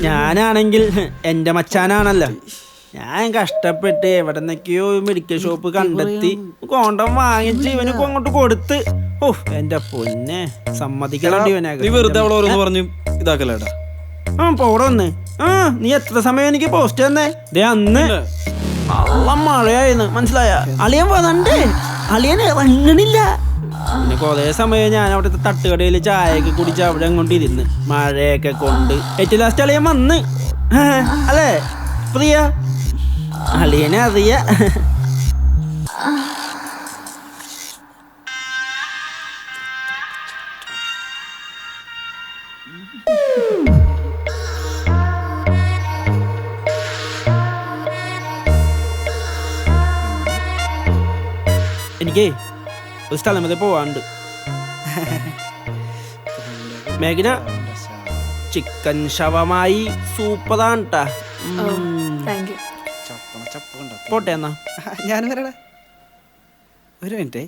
ഞാനാണെങ്കിൽ എൻ്റെ മച്ചാനാണല്ലോ. ഞാൻ കഷ്ടപ്പെട്ട് എവിടെ നിന്നൊക്കെയോ മെഡിക്കൽ ഷോപ്പ് കണ്ടെത്തി കോണ്ടം വാങ്ങിച്ച് ഇവനൊക്കെ അങ്ങോട്ട് കൊടുത്ത്. ഓ എന്റെ പൊന്നെ, സമ്മതിക്കലണ്ടി നീ വെറുതെ അവളോരോന്ന് പറഞ്ഞു ഇതാക്കല്ലേട്ടാ. പോടെ വന്ന്. നീ എത്ര സമയം എനിക്ക് പോസ്റ്റ് തന്നെ? അന്ന് നല്ല മഴയായിരുന്നു, മനസ്സിലായ? അളിയൻ വന്നണ്ടേ, അളിയൻ ഇറങ്ങണില്ല. പിന്നെ കുറേ സമയം ഞാൻ അവിടുത്തെ തട്ടുകടയിൽ ചായയൊക്കെ കുടിച്ച് അവിടെ അങ്ങോട്ട് ഇരുന്ന് മഴയൊക്കെ കൊണ്ട് ഏറ്റവും ലാസ്റ്റ് അളിയൻ വന്ന്. അല്ലേ പ്രിയ? അളിയനെ അറിയ. എനിക്കേ ഒരു സ്ഥലം വരെ പോവാണ്ട്. മേഘന, ചിക്കൻ ഷവമായി സൂപ്പറാണ് ട്ടാ. പോട്ടെ എന്നാ. ഞാൻ വരടാ, ഒരു മിനിറ്റേ.